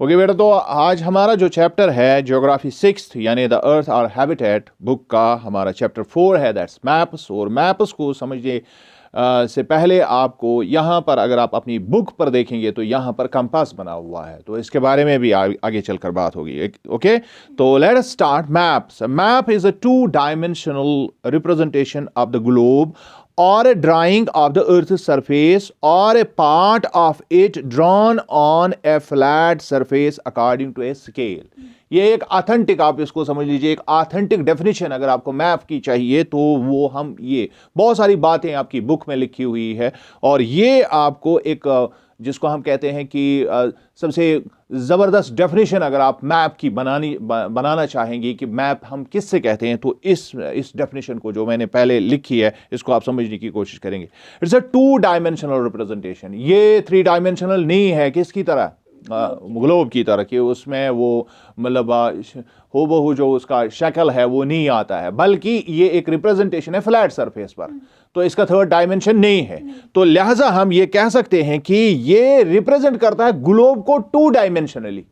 Okay बेटा, तो आज हमारा जो चैप्टर है ज्योग्राफी सिक्स्थ यानी द अर्थ और हैबिटेट बुक का हमारा चैप्टर 4 है, दैट्स मैप्स। और मैप्स को समझने से पहले आपको यहाँ पर अगर आप अपनी बुक पर देखेंगे तो यहाँ पर कंपास बना हुआ है, तो इसके बारे में भी आगे चलकर बात होगी। ओके, तो let us start. Maps, map is a 2 dimensional representation of the globe or a drawing of the earth's surface or a part of it drawn on a flat surface according to a scale। ये एक authentic, आप इसको समझ लीजिए, एक authentic definition अगर आपको map की चाहिए तो वो हम ये बहुत सारी बातें आपकी बुक में लिखी हुई है, और ये आपको एक जिसको हम कहते हैं कि सबसे ज़बरदस्त डेफिनेशन अगर आप मैप की बनाना चाहेंगे कि मैप हम किससे कहते हैं, तो इस डेफिनेशन को जो मैंने पहले लिखी है इसको आप समझने की कोशिश करेंगे। It's a 2 dimensional representation. ये 3 डायमेंशनल नहीं है किसकी तरह, ग्लोब की तरह, कि उसमें वो मतलब हूबहू जो उसका शक्ल है वो नहीं आता है, बल्कि ये एक रिप्रेजेंटेशन है फ्लैट सरफेस पर, तो इसका 3rd डायमेंशन नहीं है। तो लिहाजा हम ये कह सकते हैं कि ये रिप्रेजेंट करता है ग्लोब को 2 डायमेंशनली,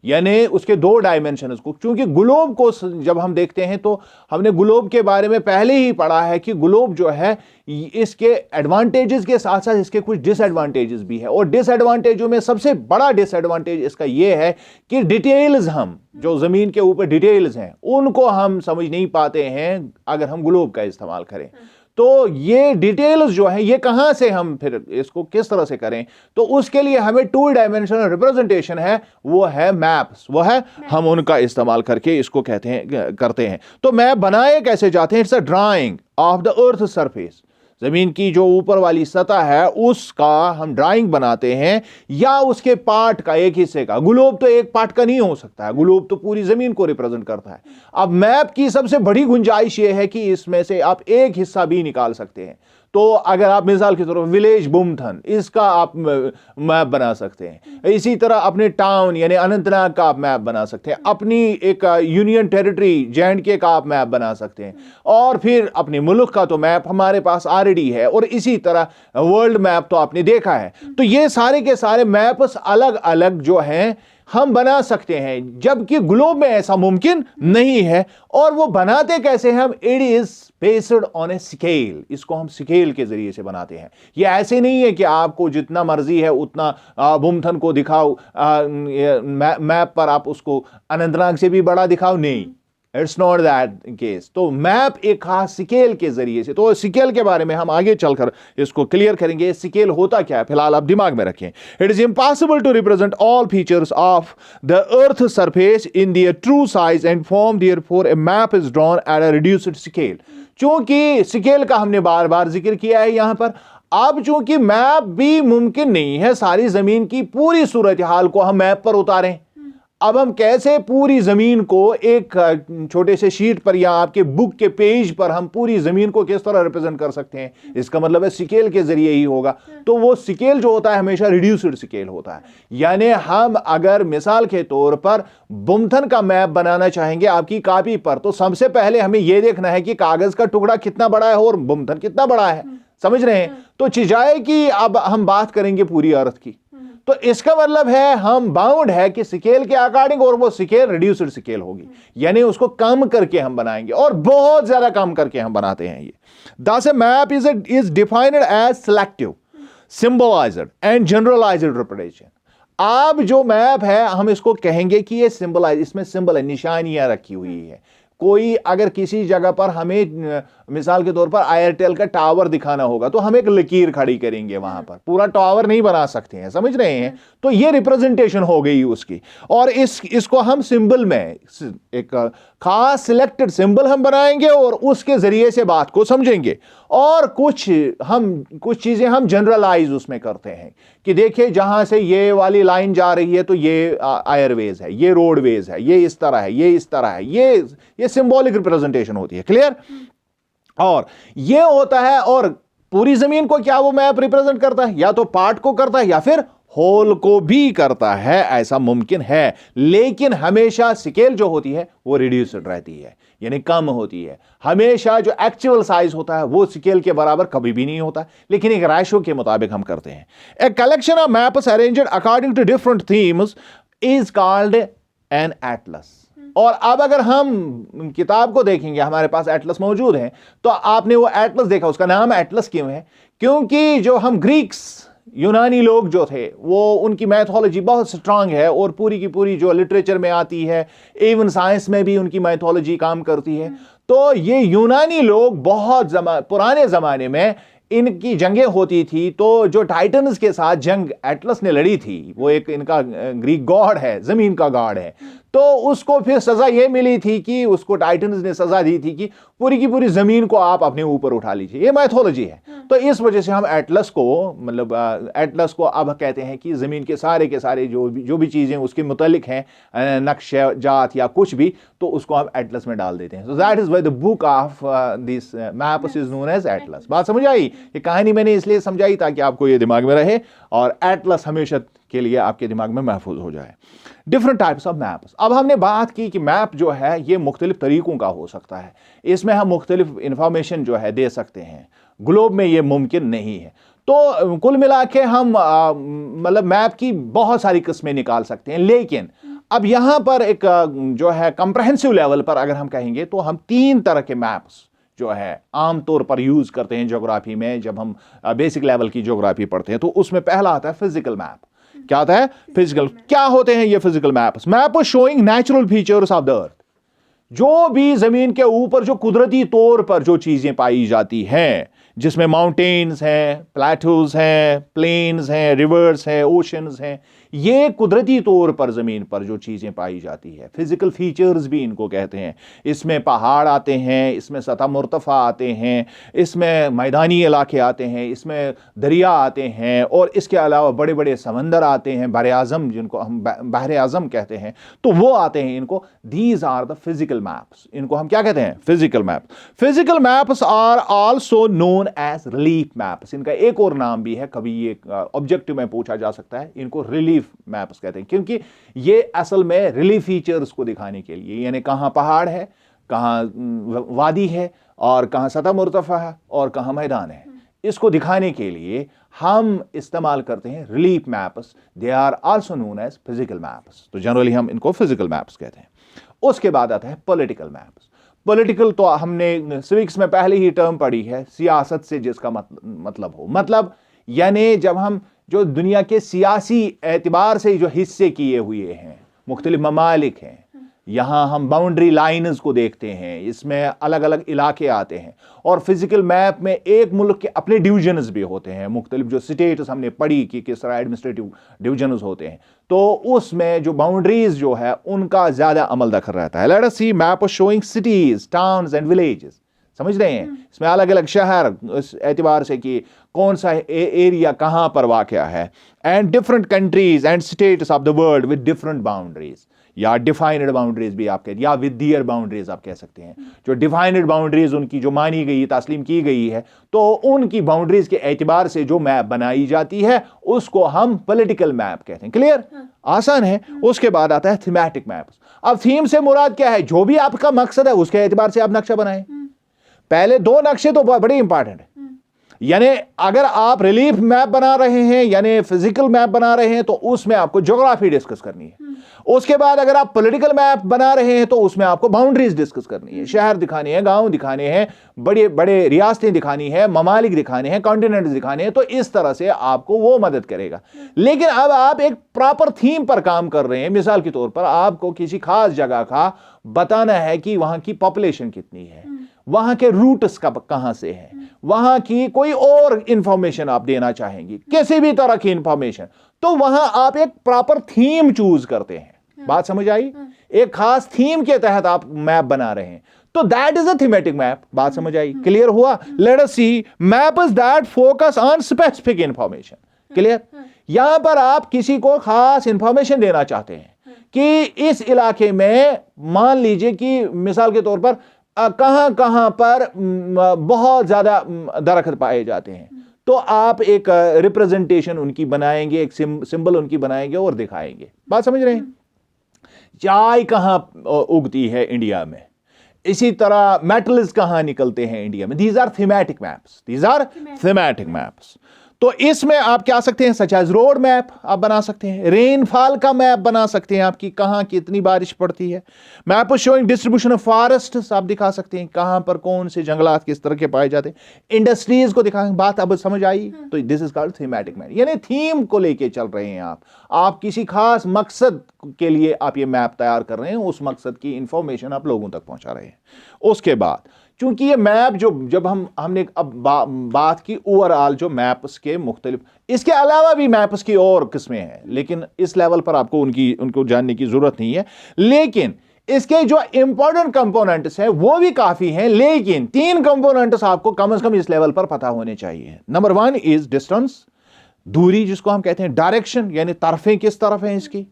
यानी उसके 2 डायमेंशंस को। क्योंकि ग्लोब को जब हम देखते हैं तो हमने ग्लोब के बारे में पहले ही पढ़ा है कि ग्लोब जो है इसके एडवांटेजेस के साथ साथ इसके कुछ डिसएडवांटेजेस भी है, और डिसएडवांटेजों में सबसे बड़ा डिसएडवांटेज इसका यह है कि डिटेल्स, हम जो जमीन के ऊपर डिटेल्स हैं उनको हम समझ नहीं पाते हैं अगर हम ग्लोब का इस्तेमाल करें। तो ये डिटेल्स जो है ये कहां से हम फिर इसको किस तरह से करें, तो उसके लिए हमें 2 डायमेंशनल रिप्रेजेंटेशन है, वो है मैप्स, वो है हम उनका इस्तेमाल करके इसको करते हैं। तो मैप बनाए कैसे जाते हैं? It's a drawing of the earth surface, जमीन की जो ऊपर वाली सतह है उसका हम ड्राइंग बनाते हैं, या उसके पार्ट का, एक हिस्से का। ग्लोब तो एक पार्ट का नहीं हो सकता है, ग्लोब तो पूरी जमीन को रिप्रेजेंट करता है। अब मैप की सबसे बड़ी गुंजाइश ये है कि इसमें से आप एक हिस्सा भी निकाल सकते हैं। तो अगर आप मिसाल के तौर पर विलेज बुमथन, इसका आप मैप बना सकते हैं। इसी तरह अपने टाउन यानी अनंतनाग का आप मैप बना सकते हैं, अपनी एक यूनियन टेरिटरी J&K का आप मैप बना सकते हैं, और फिर अपने मुल्क का तो मैप हमारे पास ऑलरेडी है, और इसी तरह वर्ल्ड मैप तो आपने देखा है। तो ये सारे के सारे मैप्स अलग अलग जो हैं हम बना सकते हैं, जबकि ग्लोब में ऐसा मुमकिन नहीं है। और वो बनाते कैसे हैं हम? It is based on a scale, इसको हम स्केल के जरिए से बनाते हैं। ये ऐसे नहीं है कि आपको जितना मर्जी है उतना बुमथन को दिखाओ, मैप पर आप उसको अनंतनाग से भी बड़ा दिखाओ, नहीं, इट्स नॉट दैट केस। तो मैप एक खास स्केल के जरिए से, तो स्केल के बारे में हम आगे चलकर इसको क्लियर करेंगे। स्केल होता क्या है फिलहाल आप दिमाग में रखें। It is impossible to represent all features of the earth surface in their true size and form, therefore a map is drawn at a reduced scale. चूंकि स्केल का हमने बार बार जिक्र किया है यहां पर, अब चूंकि मैप भी मुमकिन नहीं है सारी जमीन की पूरी सूरत हाल को हम मैप पर उतारें। अब हम कैसे पूरी जमीन को एक छोटे से शीट पर या आपके बुक के पेज पर हम पूरी जमीन को किस तरह रिप्रेजेंट कर सकते हैं? इसका मतलब है स्केल के जरिए ही होगा। तो वो स्केल जो होता है हमेशा रिड्यूस्ड स्केल होता है, यानी हम अगर मिसाल के तौर पर बुमथन का मैप बनाना चाहेंगे आपकी कॉपी पर, तो सबसे पहले हमें यह देखना है कि कागज का टुकड़ा कितना बड़ा है और बुमथन कितना बड़ा है, समझ रहे हैं? तो चिजाए की अब हम बात करेंगे पूरी अर्थ की, तो इसका मतलब है हम बाउंड है कि स्केल के अकॉर्डिंग, और वो स्केल रिड्यूस्ड स्केल होगी, यानी उसको कम करके हम बनाएंगे, और बहुत ज्यादा कम करके हम बनाते हैं ये। Thus a map is defined as selective, symbolized and generalized representation। अब जो मैप है हम इसको कहेंगे कि ये सिंबलाइज, इसमें सिंबल है, निशानियां रखी हुई है। कोई अगर किसी जगह पर हमें मिसाल के तौर पर एयरटेल का टावर दिखाना होगा तो हम एक लकीर खड़ी करेंगे वहां पर, पूरा टावर नहीं बना सकते हैं, समझ रहे हैं? तो ये रिप्रेजेंटेशन हो गई उसकी, और इसको हम सिंबल में एक खास सिलेक्टेड सिंबल हम बनाएंगे और उसके जरिए से बात को समझेंगे। और कुछ चीजें हम जनरलाइज उसमें करते हैं कि देखिए जहां से ये वाली लाइन जा रही है तो ये एयरवेज है, ये रोडवेज है, ये इस तरह है, ये इस तरह है, ये सिंबॉलिक रिप्रेजेंटेशन होती है। क्लियर? और ये होता है, और पूरी जमीन को क्या वो मैप रिप्रेजेंट करता है? या तो पार्ट को करता है या फिर होल को भी करता है, ऐसा मुमकिन है। लेकिन हमेशा स्केल जो होती है वो रिड्यूस्ड रहती है, यानी कम होती है। हमेशा जो एक्चुअल साइज होता है वो स्केल के बराबर कभी भी नहीं होता, लेकिन एक रेशो के मुताबिक हम करते हैं। A collection of maps arranged according to different themes is called an atlas. और अब अगर हम किताब को देखेंगे, हमारे पास एटलस मौजूद है, तो आपने वो एटलस देखा, उसका नाम एटलस क्यों है? क्योंकि जो हम ग्रीक्स, यूनानी लोग जो थे, वो उनकी मैथोलॉजी बहुत स्ट्रांग है और पूरी की पूरी जो लिटरेचर में आती है, इवन साइंस में भी उनकी मैथोलॉजी काम करती है। तो ये यूनानी लोग बहुत पुराने ज़माने में इनकी जंगें होती थी, तो जो टाइटन्स के साथ जंग एटलस ने लड़ी थी, वो एक इनका ग्रीक गॉड है, ज़मीन का गॉड है, तो उसको फिर सज़ा ये मिली थी कि उसको टाइटन्स ने सज़ा दी थी कि पूरी की पूरी ज़मीन को आप अपने ऊपर उठा लीजिए। ये मैथोलॉजी है। तो इस वजह से हम एटलस को, मतलब एटलस को अब कहते हैं कि ज़मीन के सारे जो भी चीज़ें उसके मुतालिक हैं, नक्शे जात या कुछ भी, तो उसको हम एटलस में डाल देते हैं। So that is why the book of this maps is known as atlas. बात समझ आई? ये कहानी मैंने इसलिए समझाई ताकि आपको ये दिमाग में रहे और एटलस हमेशा के लिए आपके दिमाग में महफूज हो जाए। Different types of maps. अब हमने बात की कि मैप जो है ये मुख्तलिफ तरीकों का हो सकता है, इसमें हम मुख्तलिफ इंफॉर्मेशन जो है दे सकते हैं। ग्लोब में ये मुमकिन नहीं है। तो कुल मिला के हम मतलब मैप की बहुत सारी किस्में निकाल सकते हैं, लेकिन अब यहां पर एक जो है कंप्रहेंसिव लेवल पर अगर हम कहेंगे तो हम 3 तरह के मैप्स जो है आमतौर पर यूज करते हैं ज्योग्राफी में। जब हम बेसिक लेवल की ज्योग्राफी पढ़ते हैं तो उसमें पहला आता है फिजिकल मैप। क्या आता है? फिजिकल। क्या होते हैं ये physical maps? Map showing natural features of the अर्थ। जो भी जमीन के ऊपर जो कुदरती तौर पर जो चीजें पाई जाती हैं, जिसमें माउंटेन्स हैं, प्लेटूज हैं, प्लेन्स हैं, रिवर्स हैं, ओशंस हैं, ये कुदरती तौर पर जमीन पर जो चीजें पाई जाती है, फिजिकल फीचर्स भी इनको कहते हैं। इसमें पहाड़ आते हैं, इसमें सतह मुर्तफा आते हैं, इसमें मैदानी इलाके आते हैं, इसमें दरिया आते हैं, और इसके अलावा बड़े बड़े समंदर आते हैं, बहर आज़म, जिनको हम बहर आज़म कहते हैं, तो वो आते हैं। इनको these are the physical maps. इनको हम क्या कहते हैं? Physical map. Physical maps are also known as relief maps. इनका एक और नाम भी है, कभी ये ऑब्जेक्टिव में पूछा जा सकता है। इनको रिलीफ मैप्स कहते हैं, क्योंकि ये असल में रिलीफ फीचर्स को दिखाने के लिए, यानी कहां पहाड़ है, कहां वादी है, और कहां सतह मुर्तफा है, और कहां मैदान है, इसको दिखाने के लिए हम इस्तेमाल करते हैं relief maps. They are also known as physical maps. तो जनरली हम इनको फिजिकल मैप्स कहते हैं। उसके बाद आता है पॉलिटिकल मैप्स। पॉलिटिकल तो हमने सिविक्स में पहले ही टर्म पढ़ी है, सियासत से जिसका मतलब हो, मतलब यानी जब हम जो दुनिया के सियासी एतबार से जो हिस्से किए हुए हैं, मुख्तलिफ ममालिक हैं, यहाँ हम बाउंड्री लाइन्स को देखते हैं, इसमें अलग अलग इलाके आते हैं, और फिजिकल मैप में एक मुल्क के अपने डिवीजन्स भी होते हैं, मुख्तलिफ जो स्टेट्स हमने पढ़ी कि किस तरह एडमिनिस्ट्रेटिव डिवीजन्स होते हैं, तो उसमें जो बाउंड्रीज जो है उनका ज्यादा अमल दखल रहता है। Let us see map showing cities, towns and villages. समझ रहे हैं? इसमें अलग अलग शहर इस एतबार से कि कौन सा एरिया कहां पर वाक़या है, and different countries and states of the world with different boundaries, या डिफाइंड बाउंड्रीज भी आप कहते हैं, या विद दियर बाउंड्रीज आप कह सकते हैं। जो डिफाइंड बाउंड्रीज उनकी जो मानी गई, तस्लीम की गई है, तो उनकी बाउंड्रीज के एतबार से जो मैप बनाई जाती है उसको हम पॉलिटिकल मैप कहते हैं। क्लियर? आसान है। उसके बाद आता है थीमेटिक मैप्स। अब थीम से मुराद क्या है? जो भी आपका मकसद है उसके एतबार से आप नक्शा बनाएं। पहले 2 नक्शे तो बड़े इंपॉर्टेंट है। यानी अगर आप रिलीफ मैप बना रहे हैं, यानी फिजिकल मैप बना रहे हैं, तो उसमें आपको ज्योग्राफी डिस्कस करनी है। उसके बाद अगर आप पॉलिटिकल मैप बना रहे हैं तो उसमें आपको बाउंड्रीज डिस्कस करनी है, शहर दिखाने हैं, गांव दिखाने हैं, बड़े बड़े रियासतें दिखानी है, ममालिक दिखाने हैं, कॉन्टिनेंट्स दिखाने हैं। तो इस तरह से आपको वो मदद करेगा। लेकिन अब आप एक प्रॉपर थीम पर काम कर रहे हैं। मिसाल के तौर पर आपको किसी खास जगह का बताना है कि वहां की पॉपुलेशन कितनी है, वहां के रूट्स कहां से हैं, वहां की कोई और इंफॉर्मेशन आप देना चाहेंगे, किसी भी तरह की इंफॉर्मेशन, तो वहां आप एक प्रॉपर थीम चूज करते हैं। बात समझ आई? एक खास थीम के तहत आप मैप बना रहे हैं, तो that is a thematic map. बात समझ आई? क्लियर हुआ? Let us see maps that focus on specific information. Clear? यहां पर आप किसी को खास इंफॉर्मेशन देना चाहते हैं कि इस इलाके में, मान लीजिए कि मिसाल के तौर पर कहां कहां पर बहुत ज्यादा दरख्त पाए जाते हैं, तो आप एक रिप्रेजेंटेशन उनकी बनाएंगे, एक सिंबल उनकी बनाएंगे और दिखाएंगे। बात समझ रहे हैं? चाय कहां उगती है इंडिया में, इसी तरह मेटल्स कहां निकलते हैं इंडिया में। These are thematic maps. These are thematic maps. तो इसमें आप क्या सकते हैं, सच एज रोड मैप आप बना सकते हैं, रेनफॉल का मैप बना सकते हैं, आपकी कहां कितनी बारिश पड़ती है, map showing distribution of forest आप दिखा सकते हैं, कहां पर कौन से जंगलात किस तरह के पाए जाते हैं, इंडस्ट्रीज को दिखा। बात अब समझ आई? तो this is called thematic map, यानी थीम को लेके चल रहे हैं आप किसी खास मकसद के लिए आप ये मैप तैयार कर रहे हैं, उस मकसद की इंफॉर्मेशन आप लोगों तक पहुंचा रहे हैं। उसके बाद चूंकि ये मैप जब हमने अब बात की ओवरऑल जो मैप्स के मुख्तलिफ, इसके अलावा भी मैप्स की और किस्में हैं, लेकिन इस लेवल पर आपको उनको जानने की जरूरत नहीं है। लेकिन इसके जो इंपॉर्टेंट कंपोनेंट्स हैं वो भी काफी हैं, लेकिन 3 कंपोनेंट्स आपको कम से कम इस लेवल पर पता होने चाहिए। नंबर 1 इज डिस्टेंस, दूरी जिसको हम कहते हैं, डायरेक्शन यानी तरफें किस तरफ हैं इसकी,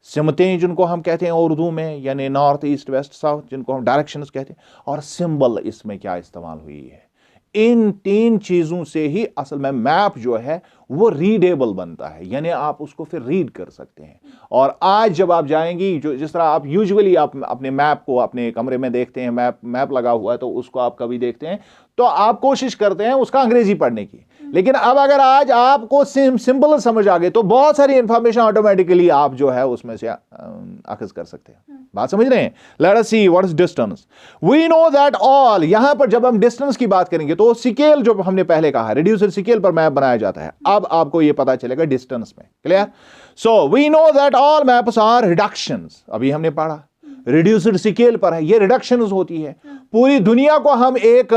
सिमतें जिनको हम कहते हैं उर्दू में, यानी नॉर्थ ईस्ट वेस्ट साउथ जिनको हम डायरेक्शंस कहते हैं, और सिंबल इसमें क्या इस्तेमाल हुई है। इन 3 चीजों से ही असल में मैप जो है वो रीडेबल बनता है, यानी आप उसको फिर रीड कर सकते हैं। और आज जब आप जाएंगी, जो जिस तरह आप यूजुअली आप अपने मैप को अपने कमरे में देखते हैं, मैप लगा हुआ है तो उसको आप कभी देखते हैं तो आप कोशिश करते हैं उसका अंग्रेजी पढ़ने की, लेकिन अब अगर आज आपको सिंबल समझ आ गए तो बहुत सारी इंफॉर्मेशन ऑटोमेटिकली आप जो है उसमें से अखज कर सकते हैं। बात समझ रहे हैं? Let us see what is distance. We know that all, यहां पर जब हम डिस्टेंस की बात करेंगे तो स्केल जो हमने पहले कहा, रिड्यूसर स्केल पर मैप बनाया जाता है। अब आपको यह पता चलेगा डिस्टेंस में। Clear? So we know that all maps are reductions, अभी हमने पढ़ा रिड्यूस्ड स्केल पर है, ये रिडक्शंस होती है। पूरी दुनिया को हम एक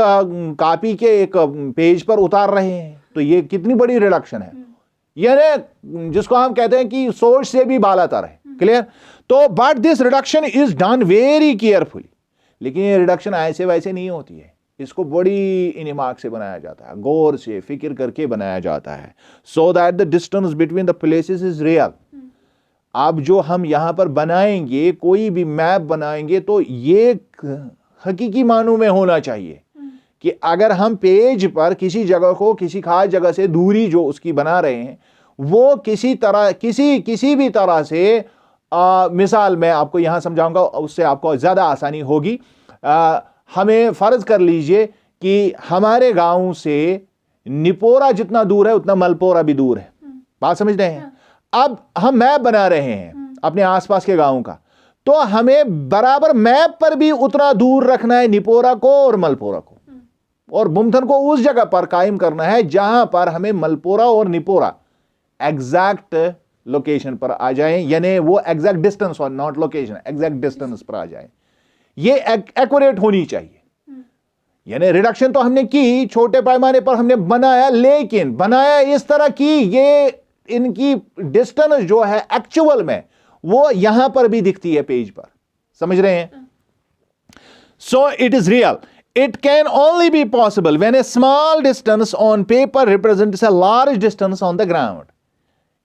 कॉपी के एक पेज पर उतार रहे हैं, तो ये कितनी बड़ी रिडक्शन है, यानी जिसको हम कहते हैं कि सोच से भी बालातर है। क्लियर? तो but this reduction is done very carefully, लेकिन ये रिडक्शन ऐसे वैसे नहीं होती है, इसको बड़ी इनिमाक से बनाया जाता है, गौर से फिक्र करके बनाया जाता है, so that the distance between the places is real. अब जो हम यहां पर बनाएंगे, कोई भी मैप बनाएंगे तो ये हकीकी मानों में होना चाहिए कि अगर हम पेज पर किसी जगह को किसी खास जगह से दूरी जो उसकी बना रहे हैं वो किसी भी तरह से मिसाल मैं आपको यहां समझाऊंगा, उससे आपको ज्यादा आसानी होगी। हमें फर्ज कर लीजिए कि हमारे गांव से निपोरा जितना दूर है उतना मलपोरा भी दूर है। बात समझ रहे हैं? अब हम मैप बना रहे हैं अपने आसपास के गांवों का, तो हमें बराबर मैप पर भी उतना दूर रखना है निपोरा को और मलपोरा को, और बुमथन को उस जगह पर कायम करना है जहां पर हमें मलपोरा और निपोरा एग्जैक्ट लोकेशन पर आ जाए, यानी वो एग्जैक्ट डिस्टेंस और नॉट लोकेशन, एग्जैक्ट डिस्टेंस पर आ जाए। ये एक्यूरेट होनी चाहिए। यानी रिडक्शन तो हमने की, छोटे पैमाने पर हमने बनाया, लेकिन बनाया इस तरह की ये इनकी डिस्टेंस जो है एक्चुअल में वो यहां पर भी दिखती है पेज पर। समझ रहे हैं? So it is real. It can only be possible when a small distance on paper represents a large distance on the ground.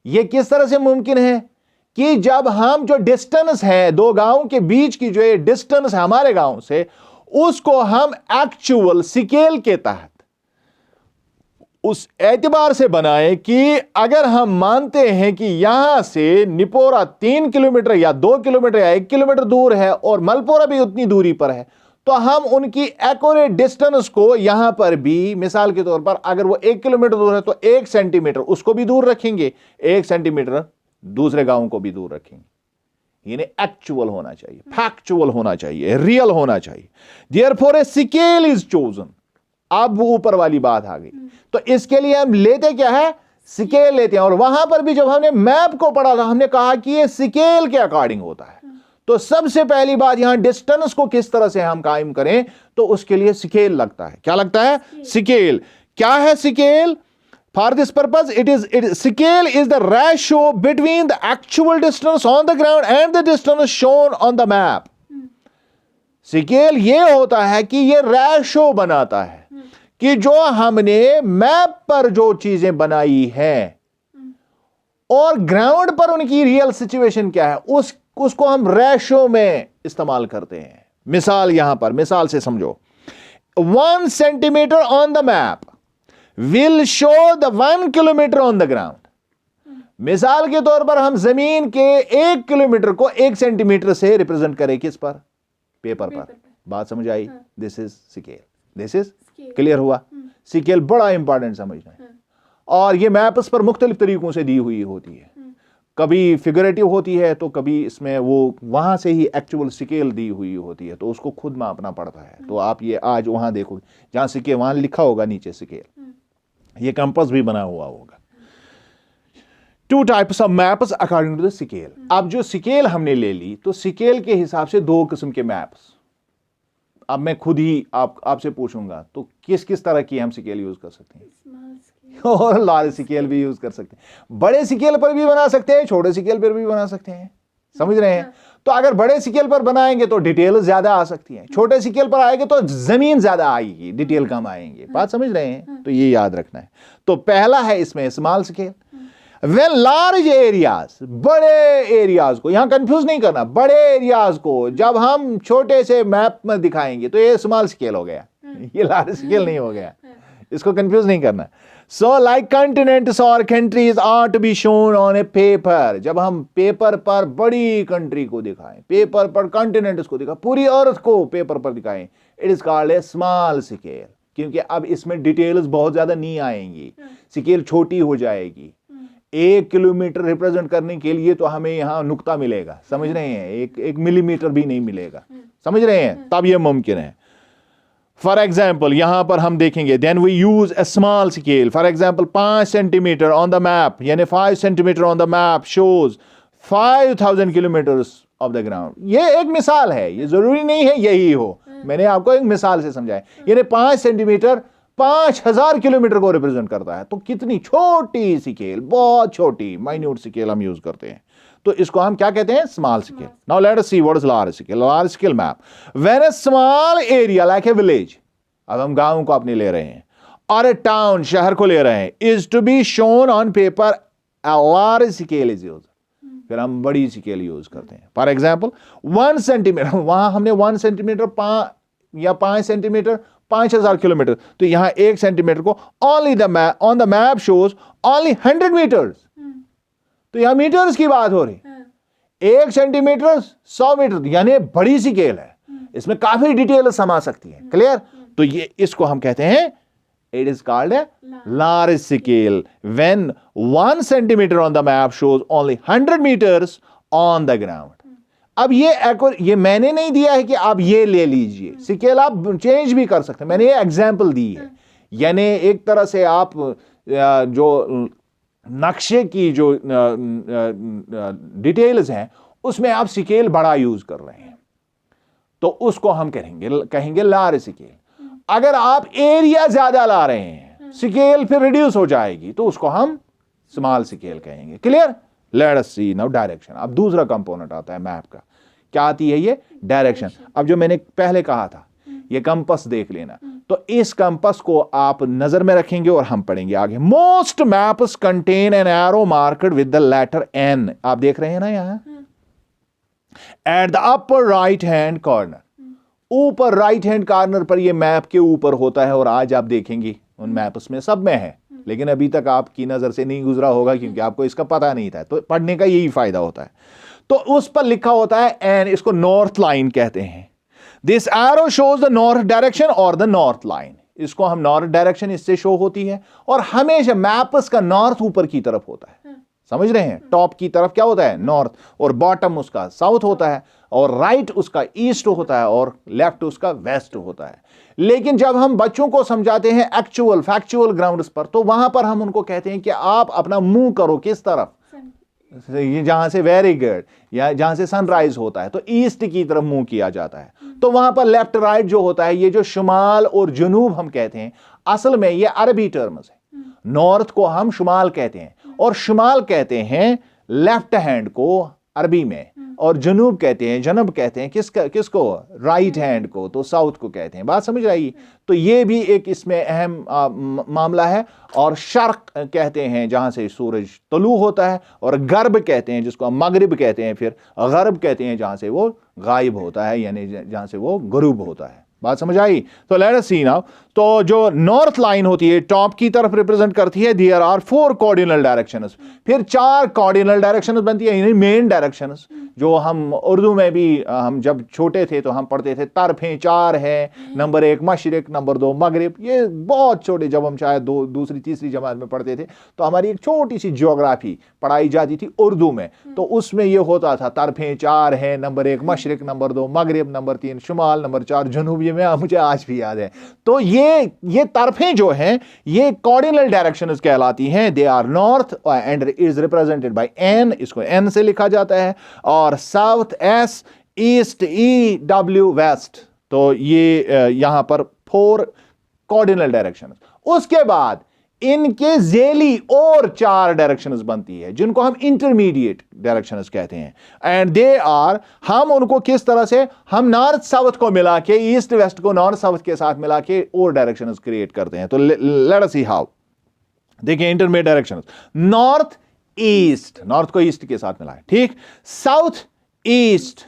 यह किस तरह से मुमकिन है कि जब हम जो डिस्टेंस है दो गांवों के बीच की जो डिस्टेंस है हमारे गांव से, उसको हम एक्चुअल स्केल के तहत उस एतबार से बनाए कि अगर हम मानते हैं कि यहां से निपोरा 3 किलोमीटर या 2 किलोमीटर या 1 किलोमीटर दूर है और मलपोरा भी उतनी दूरी पर है, तो हम उनकी एक्यूरेट डिस्टेंस को यहां पर भी मिसाल के तौर पर अगर वो 1 किलोमीटर दूर है तो 1 सेंटीमीटर उसको भी दूर रखेंगे, 1 सेंटीमीटर दूसरे गांव को भी दूर रखेंगे। यानी एक्चुअल होना चाहिए, फैक्चुअल होना चाहिए, रियल होना चाहिए। Therefore a scale is chosen. अब वो ऊपर वाली बात आ गई, तो इसके लिए हम लेते क्या है? स्केल लेते हैं। और वहां पर भी जब हमने मैप को पढ़ा था हमने कहा कि ये स्केल के अकॉर्डिंग होता है। तो सबसे पहली बात यहां डिस्टेंस को किस तरह से हम कायम करें, तो उसके लिए स्केल लगता है। क्या लगता है? स्केल। क्या है scale? For this purpose scale is the ratio between the actual distance on the ground and the distance shown on the map. Scale ये होता है कि ये रेशियो बनाता है कि जो हमने मैप पर जो चीजें बनाई हैं और ग्राउंड पर उनकी रियल सिचुएशन क्या है, उसको हम रेशियो में इस्तेमाल करते हैं। मिसाल यहां पर मिसाल से समझो, 1 centimetre on the map will show the 1 kilometre on the ground. मिसाल के तौर पर हम जमीन के 1 किलोमीटर को 1 सेंटीमीटर से रिप्रेजेंट करें किस पर? पेपर पर। बात समझ आई? This is scale. This is clear हुआ? स्केल बड़ा इंपॉर्टेंट समझना है। और ये मैप्स पर मुख्तलिफ तरीकों से दी हुई होती है, कभी फिगरेटिव होती है तो कभी इसमें वो वहाँ से ही एक्चुअल स्केल दी हुई होती है, तो उसको खुद मापना पड़ता है। तो आप ये आज वहाँ देखो जहाँ स्केल वहाँ लिखा होगा नीचे स्केल, ये कंपास भी बना हुआ होगा। 2 types of maps according to the scale. अब जो स्केल हमने ले ली तो स्केल के हिसाब से 2 किस्म के मैप्स। अब मैं खुद ही आपसे पूछूंगा तो किस किस तरह की हम स्केल यूज कर सकते हैं? और लार्ज स्केल भी यूज कर सकते हैं, बड़े स्केल पर भी बना सकते हैं, छोटे स्केल पर भी बना सकते हैं, समझ रहे हैं? तो अगर बड़े स्केल पर बनाएंगे तो डिटेल ज्यादा आ सकती है, छोटे स्केल पर आएंगे तो जमीन ज्यादा आएगी, डिटेल कम आएंगे। बात समझ रहे हैं? तो ये याद रखना है। तो पहला है इसमें small scale. When large areas, बड़े एरियाज को, यहां कंफ्यूज नहीं करना, बड़े एरियाज को जब हम छोटे से मैप में दिखाएंगे तो ये स्मॉल स्केल हो गया, ये लार्ज स्केल नहीं हो गया, इसको कंफ्यूज नहीं करना। सो लाइक कंटिनेंट्स और countries are to be shown on a paper, जब हम पेपर पर बड़ी कंट्री को दिखाएं, पेपर पर कंटिनेंट्स को दिखाएं, पूरी अर्थ को पेपर पर दिखाएं, it is called A small scale, क्योंकि अब इसमें डिटेल्स बहुत ज्यादा नहीं आएंगी, स्केल छोटी हो जाएगी। 1 किलोमीटर रिप्रेजेंट करने के लिए तो हमें यहां नुक्ता मिलेगा, समझ रहे हैं? एक मिलीमीटर भी नहीं मिलेगा, समझ रहे हैं? तब यह मुमकिन है। फॉर एग्जाम्पल यहां पर हम देखेंगे, then we use a small scale. For example 5 centimetre on the map, यानी 5 centimetre on the map shows 5000 kilometres of the ground. ये एक मिसाल है, ये जरूरी नहीं है यही हो, मैंने आपको एक मिसाल से समझाया। यानी 5 सेंटीमीटर 5000 किलोमीटर को रिप्रेजेंट करता है। तो कितनी छोटी स्केल, बहुत छोटी माइन्यूट स्केल हम यूज करते हैं, तो इसको हम क्या कहते हैं? Small scale. Now let us see what is large scale. Large scale map, when a small area like a village, अब हम गांव को अपने ले रहे हैं, और ए टाउन, शहर को ले रहे हैं, is to be shown on paper, a large scale is use, फिर हम बड़ी स्केल यूज करते हैं। फॉर एग्जाम्पल 1 सेंटीमीटर, वहां हमने 1 सेंटीमीटर या 5 सेंटीमीटर 5000 किलोमीटर, तो यहां 1 सेंटीमीटर को only the map on the map shows only 100 metres, तो यहां मीटर्स की बात हो रही। 1 सेंटीमीटर 100 मीटर, यानी बड़ी स्केल है, इसमें काफी डिटेल समा सकती है। क्लियर? तो ये इसको हम कहते हैं, it is called a large scale when 1 centimetre on the map shows only 100 metres on the ground. अब ये मैंने नहीं दिया है कि आप ये ले लीजिए, स्केल आप चेंज भी कर सकते हैं, मैंने ये एग्जांपल दी है। यानी एक तरह से आप जो नक्शे की जो डिटेल्स हैं उसमें आप स्केल बड़ा यूज कर रहे हैं, तो उसको हम कहेंगे लार्ज स्केल। अगर आप एरिया ज्यादा ला रहे हैं, स्केल फिर रिड्यूस हो जाएगी, तो उसको हम स्मॉल स्केल कहेंगे। क्लियर? लेट अस सी नाउ डायरेक्शन। अब दूसरा कंपोनेंट आता है मैप का, क्या आती है? ये डायरेक्शन। अब जो मैंने पहले कहा था, ये कंपास देख लेना, तो इस कंपास को आप नजर में रखेंगे और हम पढ़ेंगे आगे। Most maps contain an arrow marked with the letter N, आप देख रहे हैं ना यहां, at the upper right hand corner, ऊपर राइट हैंड कॉर्नर पर ये मैप के ऊपर होता है, और आज आप देखेंगे उन मैप्स में सब में है, लेकिन अभी तक आपकी नजर से नहीं गुजरा होगा क्योंकि आपको इसका पता नहीं था, तो पढ़ने का यही फायदा होता है। तो उस पर लिखा होता है एन, इसको नॉर्थ लाइन कहते हैं। This arrow shows the north direction और द नॉर्थ लाइन, इसको हम नॉर्थ डायरेक्शन इससे शो होती है, और हमेशा मैप्स का नॉर्थ ऊपर की तरफ होता है, समझ रहे हैं? टॉप की तरफ क्या होता है? नॉर्थ, और बॉटम उसका साउथ होता है, और राइट उसका ईस्ट होता है, और लेफ्ट उसका वेस्ट होता है। लेकिन जब हम बच्चों को समझाते हैं एक्चुअल फैक्चुअल ग्राउंड्स पर, तो वहां पर हम उनको कहते हैं कि आप अपना मुंह करो किस तरफ, जहां से वेरी गुड, या जहां से सनराइज होता है तो ईस्ट की तरफ मुंह किया जाता है। तो वहां पर लेफ्ट राइट जो होता है, ये जो शुमाल और जुनूब हम कहते हैं, असल में ये अरबी टर्म्स है। नॉर्थ को हम शुमाल कहते हैं, और शुमाल कहते हैं लेफ्ट हैंड को अरबी में, और जनूब कहते हैं, जनब कहते हैं किसको? राइट हैंड को, तो साउथ को कहते हैं। बात समझ आई? तो ये भी एक इसमें अहम मामला है। और शर्क कहते हैं जहां से सूरज तलू होता है, और गर्ब कहते हैं जिसको हम मगरिब कहते हैं, फिर गर्ब कहते हैं जहां से वो गायब होता है, यानी जहां से वो गुरूब होता है। बात समझ आई? तो लेट अस सी नाउ, तो जो नॉर्थ लाइन होती है टॉप की तरफ रिप्रेजेंट करती है, देयर आर 4 कार्डिनल डायरेक्शंस, फिर 4 कार्डिनल डायरेक्शंस बनती है, यानी मेन डायरेक्शंस, जो हम उर्दू में भी हम जब छोटे थे तो हम पढ़ते थे तरफें 4 है, नंबर 1 मशरिक, नंबर 2 मगरिब। ये बहुत छोटे, जब हम शायद दूसरी तीसरी जमात में पढ़ते थे तो हमारी एक छोटी सी ज्योग्राफी पढ़ाई जाती थी उर्दू में, तो उसमें ये होता था तरफें 4 है, नंबर 1 मशरिक, नंबर 2 मगरिब, नंबर 3 शुमाल, नंबर 4 जनूब। ये मुझे आज भी याद है। तो ये तरफें जो हैं ये कार्डिनल डायरेक्शंस कहलाती हैं। They are north and is represented by N, इसको एन से लिखा जाता है, और south S, east E, W west. तो ये यहां पर 4 कार्डिनल डायरेक्शंस। उसके बाद इनके जेली और 4 डायरेक्शंस बनती है जिनको हम इंटरमीडिएट डायरेक्शंस कहते हैं। एंड दे आर, हम उनको किस तरह से, हम नॉर्थ साउथ को मिला के, ईस्ट वेस्ट को नॉर्थ साउथ के साथ मिला के और डायरेक्शंस क्रिएट करते हैं। तो लेट अस सी हाउ। देखिए intermediate directions, north east, north को ईस्ट के साथ मिला है, ठीक। साउथ ईस्ट,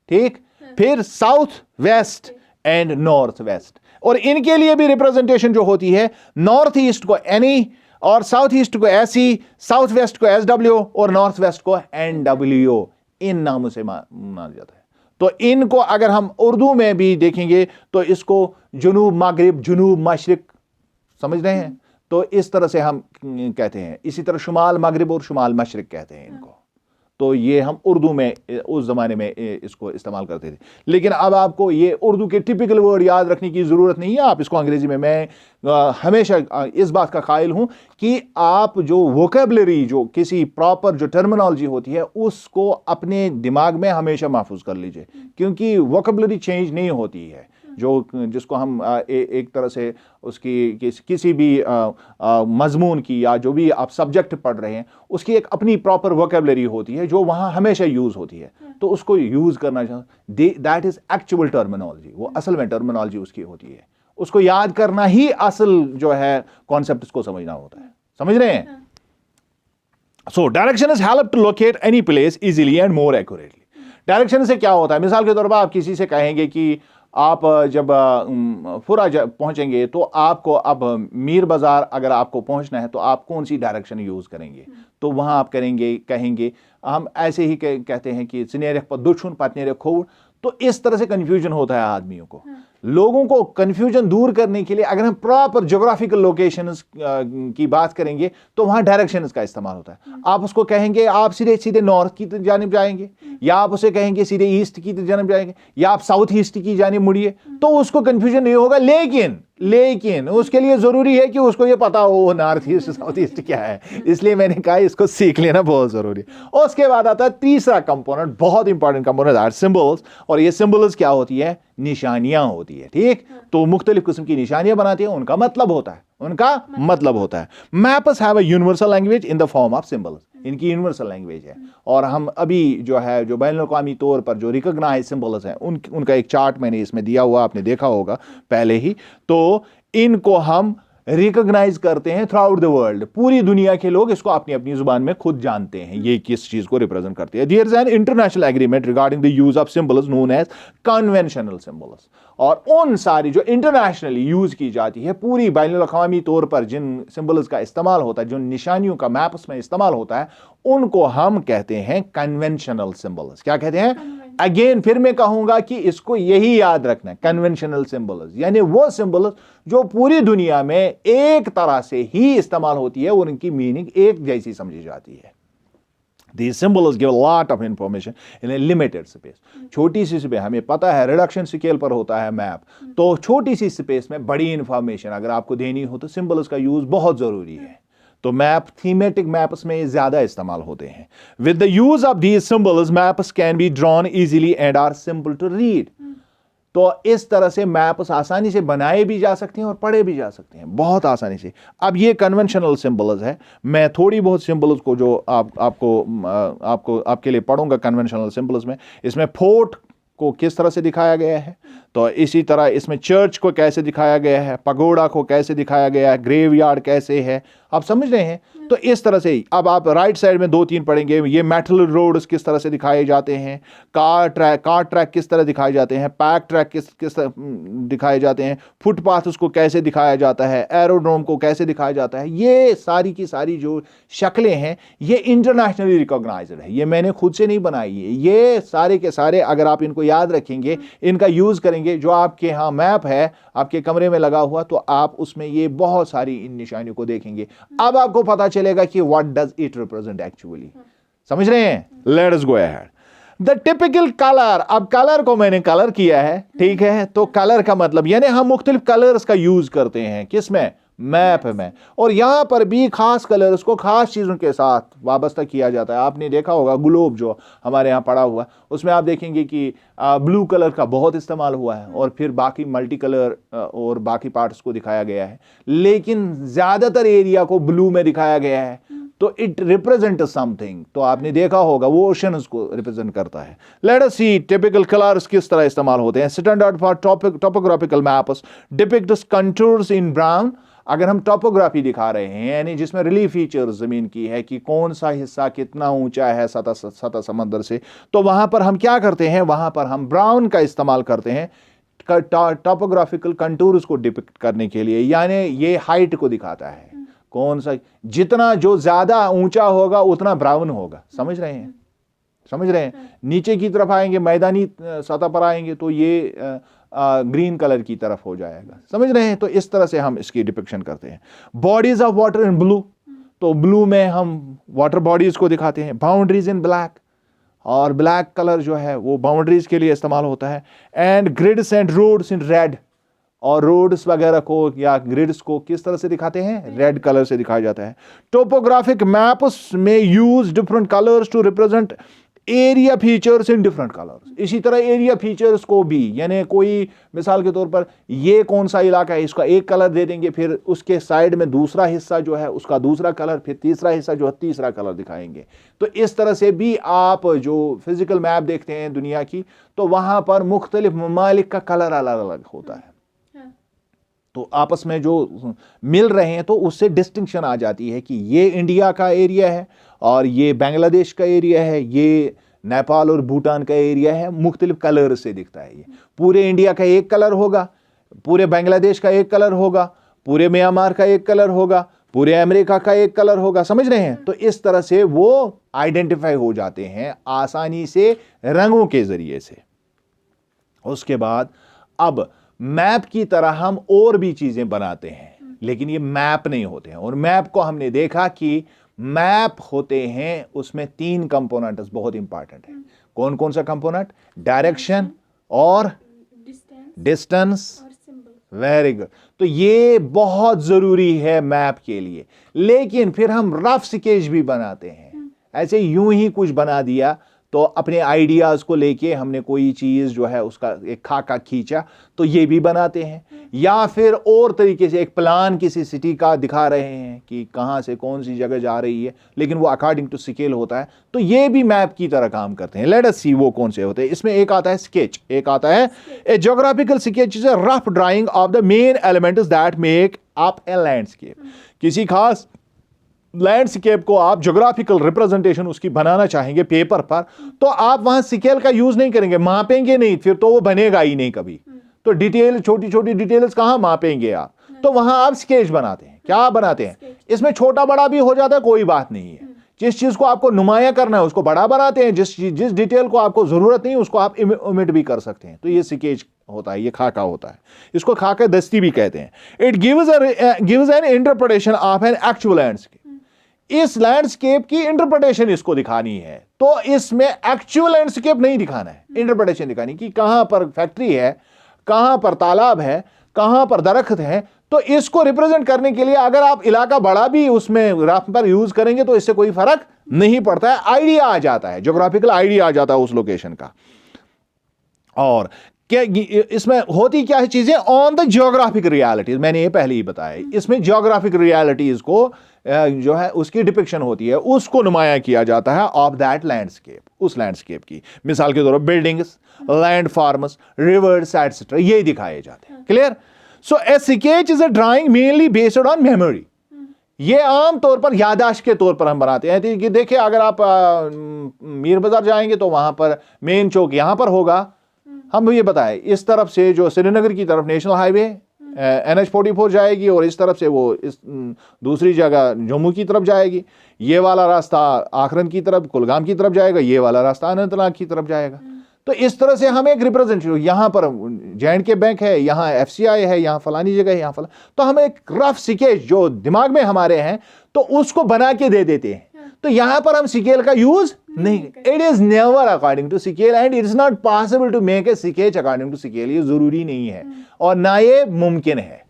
ठीक। फिर south west and north west. और इनके लिए भी रिप्रेजेंटेशन जो होती है, नॉर्थ ईस्ट को एनई और साउथ ईस्ट को एसई, साउथ वेस्ट को एसडब्ल्यू और नॉर्थ वेस्ट को एनडब्ल्यू, इन नामों से माना जाता है। तो इनको अगर हम उर्दू में भी देखेंगे तो इसको जुनूब मगरिब, जुनूब मशरिक, समझ रहे हैं? तो इस तरह से हम कहते हैं। इसी तरह शुमाल मगरिब और शुमाल मशरिक कहते हैं इनको। तो ये हम उर्दू में उस ज़माने में इसको इस्तेमाल करते थे। लेकिन अब आपको ये उर्दू के टिपिकल वर्ड याद रखने की ज़रूरत नहीं है, आप इसको अंग्रेज़ी में, मैं हमेशा इस बात का कायल हूँ कि आप जो वोकेबलरी, जो किसी प्रॉपर जो टर्मिनोलॉजी होती है, उसको अपने दिमाग में हमेशा महफूज कर लीजिए, क्योंकि वोकेबलरी चेंज नहीं होती है। जिसको हम एक तरह से उसकी किसी भी मजमून की या जो भी आप सब्जेक्ट पढ़ रहे हैं उसकी एक अपनी प्रॉपर वोकेबलरी होती है जो वहाँ हमेशा यूज़ होती है, तो उसको यूज़ करना चाहिए। दैट इज़ एक्चुअल टर्मिनोलॉजी, वो असल में टर्मिनोलॉजी उसकी होती है। उसको याद करना ही असल जो है कॉन्सेप्ट, उसको समझना होता है। समझ रहे हैं? So direction is help to locate any place easily and more accurately. Direction से क्या होता है? मिसाल के तौर पर आप किसी से कहेंगे कि आप जब फुरा पहुंचेंगे तो आपको, अब मीर बाजार अगर आपको पहुंचना है तो आप कौन सी डायरेक्शन यूज़ करेंगे? तो वहां आप कहेंगे, हम ऐसे ही कहते हैं कि सिनेरे पर दुछुन पतनेरे खोड़। तो इस तरह से कंफ्यूजन होता है आदमियों को। लोगों को कंफ्यूजन दूर करने के लिए अगर हम प्रॉपर ज्योग्राफिकल लोकेशंस की बात करेंगे तो वहां डायरेक्शंस का इस्तेमाल होता है। आप उसको कहेंगे आप सीधे सीधे नॉर्थ की जानिब जाएंगे, या आप उसे कहेंगे सीधे ईस्ट की जानिब जाएंगे, या आप साउथ ईस्ट की जानिब मुड़िए, तो उसको कंफ्यूजन नहीं होगा। लेकिन उसके लिए जरूरी है कि उसको ये पता हो नॉर्थ ईस्ट साउथ ईस्ट क्या है। इसलिए मैंने कहा इसको सीख लेना बहुत जरूरी है। उसके बाद आता है तीसरा कंपोनेंट, बहुत इंपॉर्टेंट कंपोनेंट, सिंबल्स। और ये सिंबल्स क्या होती है? निशानियां होती है, ठीक। तो मुख्तलिफ किस्म की निशानियां बनाती है, उनका मतलब होता है। Maps have a universal language in the form of symbols. इनकी यूनिवर्सल लैंग्वेज है। और हम अभी जो बैनुल-अक़वामी तौर पर जो रिकॉग्नाइज सिंबल्स हैं उनका एक चार्ट मैंने इसमें दिया हुआ, आपने देखा होगा पहले ही। तो इनको हम रिकॉग्नाइज करते हैं थ्रू आउट द वर्ल्ड। पूरी दुनिया के लोग इसको अपनी अपनी जुबान में खुद जानते हैं ये किस चीज को रिप्रेजेंट करती है। There is an international agreement regarding the use of symbols known as conventional symbols. और उन सारी जो इंटरनेशनली यूज की जाती है, पूरी बैनुल-अक़वामी तौर पर जिन सिंबल्स का इस्तेमाल होता है, जो निशानियों का मैप्स में इस्तेमाल होता है, उनको हम कहते हैं कन्वेंशनल सिंबल्स। क्या कहते हैं? अगेन फिर मैं कहूंगा कि इसको यही याद रखना है, कन्वेंशनल सिंबल्स यानी वो सिंबल्स जो पूरी दुनिया में एक तरह से ही इस्तेमाल होती है और उनकी मीनिंग एक जैसी समझी जाती है। These symbols give a lot of information in a limited space. छोटी सी स्पेस, हमें पता है रिडक्शन स्केल पर होता है मैप, तो छोटी सी स्पेस में बड़ी इंफॉर्मेशन अगर आपको देनी हो तो सिंबल्स का यूज बहुत जरूरी है। तो मैप, थीमेटिक मैप्स में ज्यादा इस्तेमाल होते हैं। With the use of these symbols maps can be drawn easily and are simple to read. तो इस तरह से मैप्स आसानी से बनाए भी जा सकते हैं और पढ़े भी जा सकते हैं, बहुत आसानी से। अब ये कन्वेंशनल सिंबल्स है, मैं थोड़ी बहुत सिंबल्स को जो आपके लिए पढ़ूंगा कन्वेंशनल सिंबल्स में। इसमें फोर्ट को किस तरह से दिखाया गया है, तो इसी तरह इसमें चर्च को कैसे दिखाया गया है, पगोड़ा को कैसे दिखाया गया है, ग्रेवयार्ड कैसे है, आप समझ रहे हैं। तो इस तरह से अब आप राइट साइड में 2-3 पढ़ेंगे, ये मेटल रोड्स किस तरह से दिखाए जाते हैं, कार ट्रैक किस तरह दिखाए जाते हैं, पैक ट्रैक किस तरह दिखाए जाते हैं, फुटपाथ उसको कैसे दिखाया जाता है, एरोड्रोम को कैसे दिखाया जाता है। ये सारी की सारी जो शक्लें हैं ये इंटरनेशनली रिकॉग्नाइज्ड है, ये मैंने खुद से नहीं बनाई है। ये सारे के सारे अगर आप इनको याद रखेंगे, इनका यूज करेंगे, जो आपके यहाँ मैप है आपके कमरे में लगा हुआ, तो आप उसमें ये बहुत सारी इन निशानियों को देखेंगे। अब आपको पता चलेगा कि what does it represent actually. समझ रहे हैं? Let us go ahead. The typical colour, अब कलर को मैंने कलर किया है, ठीक है। तो कलर का मतलब यानी हम मुख्तलिफ कलर्स का यूज करते हैं किसमें? मैप में। और यहां पर भी खास कलर्स को खास चीजों के साथ वाबस्ता किया जाता है। आपने देखा होगा ग्लोब जो हमारे यहाँ पड़ा हुआ, उसमें आप देखेंगे कि ब्लू कलर का बहुत इस्तेमाल हुआ है, और फिर बाकी मल्टी कलर और बाकी पार्ट्स को दिखाया गया है, लेकिन ज्यादातर एरिया को ब्लू में दिखाया गया है। तो इट रिप्रेजेंट समथिंग। तो आपने देखा होगा वो ओशंस को रिप्रेजेंट करता है। लेट अस सी टिपिकल कलर्स किस तरह इस्तेमाल होते हैं। Standard for topographical maps depicts contours in brown. अगर हम टोपोग्राफी दिखा रहे हैं यानी जिसमें रिलीफ फीचर जमीन की है कि कौन सा हिस्सा कितना ऊंचा है सतह समंदर से, तो वहां पर हम क्या करते हैं, वहां पर हम ब्राउन का इस्तेमाल करते हैं टोपोग्राफिकल कंटूर्स को डिपिक्ट करने के लिए। यानी ये हाइट को दिखाता है, कौन सा जितना जो ज्यादा ऊंचा होगा उतना ब्राउन होगा। समझ रहे हैं? समझ रहे हैं? नीचे की तरफ आएंगे, मैदानी सतह पर आएंगे तो ये ग्रीन कलर की तरफ हो जाएगा। समझ रहे हैं? तो इस तरह से हम इसकी डिपिक्शन करते हैं। Bodies of water in blue, तो ब्लू में हम वाटर बॉडीज को दिखाते हैं। बाउंड्रीज इन ब्लैक, और ब्लैक कलर जो है वो बाउंड्रीज के लिए इस्तेमाल होता है। And grids and roads in red, और रोड्स वगैरह को या ग्रिड्स को किस तरह से दिखाते हैं? रेड कलर से दिखाया जाता है। टोपोग्राफिक मैप्स में use different colours to represent area features in different colours. इसी तरह एरिया फीचर्स को भी, यानी कोई मिसाल के तौर पर ये कौन सा इलाका है, इसका एक कलर दे देंगे, फिर उसके साइड में दूसरा हिस्सा जो है उसका दूसरा कलर, फिर तीसरा हिस्सा जो है तीसरा कलर दिखाएंगे। तो इस तरह से भी आप जो फिजिकल मैप देखते हैं दुनिया की, तो वहां पर मुख्तलिफ ममालिक का कलर अलग अलग होता है। तो आपस में जो मिल रहे हैं तो उससे डिस्टिंक्शन आ जाती है कि ये इंडिया का एरिया है और ये बांग्लादेश का एरिया है, ये नेपाल और भूटान का एरिया है। मुख्तलिफ कलर से दिखता है। ये पूरे इंडिया का एक कलर होगा, पूरे बांग्लादेश का एक कलर होगा, पूरे म्यांमार का एक कलर होगा, पूरे अमेरिका का एक कलर होगा। समझ रहे हैं? तो इस तरह से वो आइडेंटिफाई हो जाते हैं आसानी से रंगों के जरिए से। उसके बाद अब मैप की तरह हम और भी चीजें बनाते हैं, लेकिन ये मैप नहीं होते हैं। और मैप को हमने देखा कि मैप होते हैं, उसमें 3 कंपोनेंट्स बहुत इंपॉर्टेंट है। कौन कौन सा कंपोनेंट? डायरेक्शन और डिस्टेंस। Very good. तो ये बहुत जरूरी है मैप के लिए। लेकिन फिर हम रफ स्केच भी बनाते हैं। ऐसे यूं ही कुछ बना दिया तो अपने आइडियाज को लेके हमने कोई चीज जो है उसका एक खाका खींचा, तो ये भी बनाते हैं। या फिर और तरीके से एक प्लान किसी सिटी का दिखा रहे हैं कि कहां से कौन सी जगह जा रही है, लेकिन वो अकॉर्डिंग टू स्केल होता है, तो ये भी मैप की तरह काम करते हैं। लेट अस सी वो कौन से होते हैं। इसमें एक आता है स्केच, एक आता है a geographical sketch is a rough drawing of the main elements that make up a landscape. किसी खास लैंडस्केप को आप ज्योग्राफिकल रिप्रेजेंटेशन उसकी बनाना चाहेंगे पेपर पर, तो आप वहां स्केल का यूज नहीं करेंगे, मापेंगे नहीं, फिर तो वो बनेगा ही नहीं कभी। तो डिटेल, छोटी छोटी डिटेल्स कहां मापेंगे आप? तो वहां आप स्केच बनाते हैं। क्या बनाते हैं? इसमें छोटा बड़ा भी हो जाता है, कोई बात नहीं है। जिस चीज को आपको नुमाया करना है उसको बड़ा बनाते हैं, जिस डिटेल को आपको जरूरत नहीं उसको आप ओमिट भी कर सकते हैं। तो ये स्केच होता है, ये खाका होता है। इसको खाका दस्ती भी कहते हैं। It gives an interpretation of an actual landscape. इस लैंडस्केप की इंटरप्रिटेशन इसको दिखानी है, तो इसमें एक्चुअल लैंडस्केप नहीं दिखाना है, इंटरप्रिटेशन दिखानी कि कहां पर फैक्ट्री है, कहां पर तालाब है, कहां पर दरख्त है। तो इसको रिप्रेजेंट करने के लिए अगर आप इलाका बड़ा भी उसमें रफ पर यूज करेंगे तो इससे कोई फर्क नहीं पड़ता है। आइडिया आ जाता है, ज्योग्राफिकल आइडिया आ जाता है उस लोकेशन का। और क्या इसमें होती क्या है चीजें? ऑन द ज्योग्राफिक रियलिटीज, मैंने ये पहले ही बताया। इसमें ज्योग्राफिक रियलिटीज को जो है उसकी डिपिक्शन होती है, उसको नुमाया किया जाता है ऑफ दैट लैंडस्केप, उस लैंडस्केप की। मिसाल के तौर पर buildings, land forms, reverse etcetera, ये दिखाए जाते हैं। Clear? So A sketch is a drawing mainly based on memory. ये आम तौर पर याददाश्त के तौर पर हम बनाते हैं कि देखिए अगर आप मीर बाजार जाएंगे तो वहां पर मेन चौक यहां पर होगा, हम ये बताएं इस तरफ से जो श्रीनगर की तरफ नेशनल हाईवे NH-44 जाएगी और इस तरफ से वो इस दूसरी जगह जम्मू की तरफ जाएगी, ये वाला रास्ता आखरन की तरफ कुलगाम की तरफ जाएगा, ये वाला रास्ता अनंतनाग की तरफ जाएगा। तो इस तरह से हम एक रिप्रेजेंटेटिव, यहाँ पर J&K बैंक है, यहाँ FCI है, यहाँ फलानी जगह है, यहाँ फला, तो हम एक रफ स्केच जो दिमाग में हमारे हैं तो उसको बना के दे देते हैं। तो यहां पर हम स्केल का यूज नहीं, it is never according to scale and it is not possible to make a sketch according to scale. ये जरूरी नहीं है और ना ये मुमकिन है।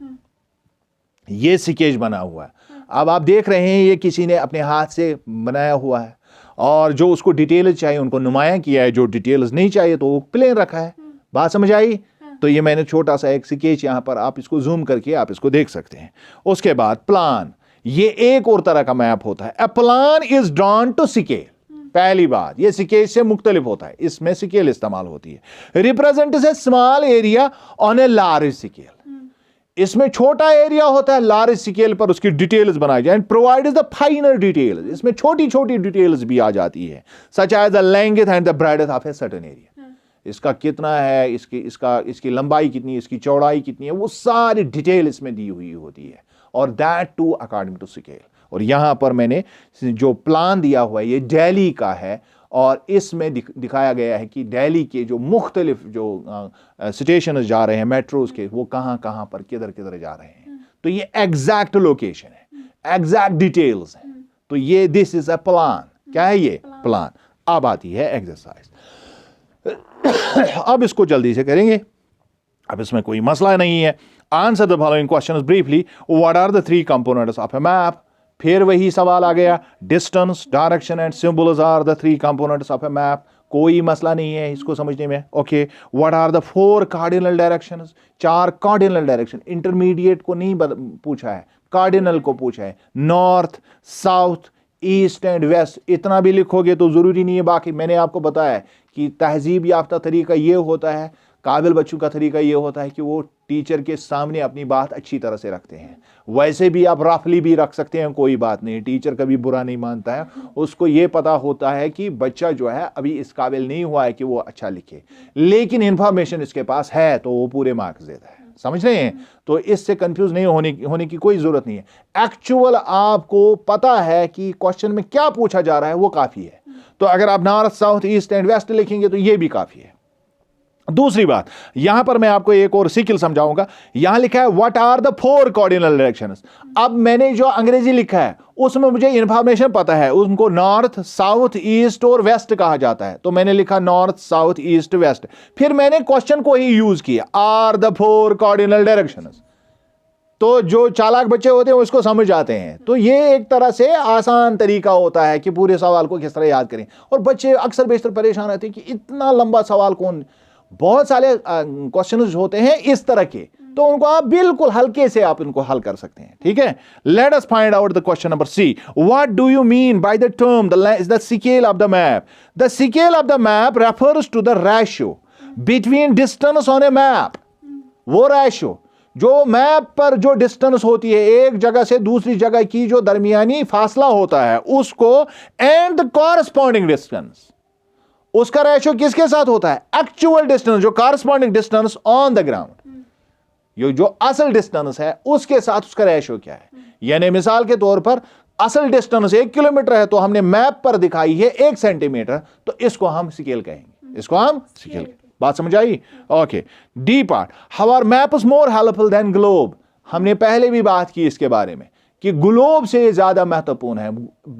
ये स्केच बना हुआ है, अब आप देख रहे हैं ये किसी ने अपने हाथ से बनाया हुआ है और जो उसको डिटेल्स चाहिए उनको नुमाया किया है, जो डिटेल्स नहीं चाहिए तो वो प्लेन रखा है। बात समझ आई? तो ये मैंने छोटा सा एक स्केच यहां पर, आप इसको जूम करके आप इसको देख सकते हैं। उसके बाद प्लान, ये एक और तरह का मैप होता है। A plan is drawn to scale. पहली बात, ये स्केच से मुख्तलिफ होता है, इसमें स्केल इस्तेमाल होती है। Represents A small area on A large scale. इसमें छोटा एरिया होता है, लार्ज स्केल पर उसकी डिटेल्स बनाई जाए। And provides the finer details, इसमें छोटी छोटी डिटेल्स भी आ जाती है, such as the length and the breadth of a certain area. इसका कितना है, इसकी लंबाई कितनी है, इसकी चौड़ाई कितनी है, वो सारी डिटेल इसमें दी हुई होती है, और that too according to scale. और यहां पर मैंने जो प्लान दिया हुआ है ये दिल्ली का है, और इसमें दिखाया गया है कि दिल्ली के जो मुख्तलिफ जो स्टेशन जा रहे हैं मेट्रोज के, वो कहां कहां पर किधर किधर जा रहे हैं। तो ये एग्जैक्ट लोकेशन है, एग्जैक्ट डिटेल्स है। तो ये दिस इज अ प्लान। क्या है ये? प्लान। अब आती है एक्सरसाइज। अब इसको जल्दी से करेंगे, अब इसमें कोई मसला नहीं है। Answer the following questions briefly. What are the three components of a map? फिर वही सवाल आ गया, distance, direction and symbols are the three components of a map. कोई मसला नहीं है इसको समझने में। Okay, what are the four cardinal directions? चार कार्डिनल डायरेक्शन। इंटरमीडिएट को नहीं पूछा है, कार्डिनल को पूछा है। North, south, east and west. इतना भी लिखोगे तो जरूरी नहीं है। बाकी मैंने आपको बताया कि तहजीब याफ्ता तरीका ये होता है, काबिल बच्चों का तरीका ये होता है कि वो टीचर के सामने अपनी बात अच्छी तरह से रखते हैं। वैसे भी आप रफली भी रख सकते हैं, कोई बात नहीं, टीचर कभी बुरा नहीं मानता है। उसको ये पता होता है कि बच्चा जो है अभी इस काबिल नहीं हुआ है कि वो अच्छा लिखे, लेकिन इंफॉर्मेशन इसके पास है तो वो पूरे मार्क्स देता है। समझ रहे हैं? तो इससे कंफ्यूज नहीं होने की कोई जरूरत नहीं है। एक्चुअल आपको पता है कि क्वेश्चन में क्या पूछा जा रहा है, वो काफी है। तो अगर आप north, south, east and west लिखेंगे तो ये भी काफी है। दूसरी बात, यहां पर मैं आपको एक और स्किल समझाऊंगा। यहां लिखा है what are the four cardinal directions. अब मैंने जो अंग्रेजी लिखा है उसमें मुझे इंफॉर्मेशन पता है, उनको नॉर्थ, साउथ, ईस्ट और वेस्ट कहा जाता है। तो मैंने लिखा नॉर्थ, साउथ, ईस्ट, वेस्ट। फिर मैंने क्वेश्चन को ही यूज किया, are the four cardinal directions. तो जो चालाक बच्चे होते हैं उसको समझ जाते हैं। तो ये एक तरह से आसान तरीका होता है कि पूरे सवाल को किस तरह याद करें। और बच्चे अक्सर बेशतर परेशान रहते हैं कि इतना लंबा सवाल कौन, बहुत सारे क्वेश्चंस होते हैं इस तरह के, तो उनको आप बिल्कुल हल्के से आप इनको हल कर सकते हैं। ठीक है, let us find out the question number C. What do you mean by the term the scale of the map? The scale of the map refers to the ratio between distance on a map. वो ratio जो map पर जो distance होती है एक जगह से दूसरी जगह की, जो दरमियानी फासला होता है उसको, एंड द कॉरस्पॉन्डिंग डिस्टेंस, उसका रेशियो किसके साथ होता है? एक्चुअल डिस्टेंस, जो corresponding distance on the ground, ये जो असल डिस्टेंस है उसके साथ उसका रेशियो क्या है। यानी मिसाल के तौर पर असल डिस्टेंस 1 किलोमीटर है तो हमने मैप पर दिखाई है 1 सेंटीमीटर, तो इसको हम स्केल कहेंगे, इसको हम स्केल। बात समझ आई? Okay, D part, how are maps more helpful than globe? हमने पहले भी बात की इसके बारे में कि ग्लोब से ज्यादा महत्वपूर्ण है,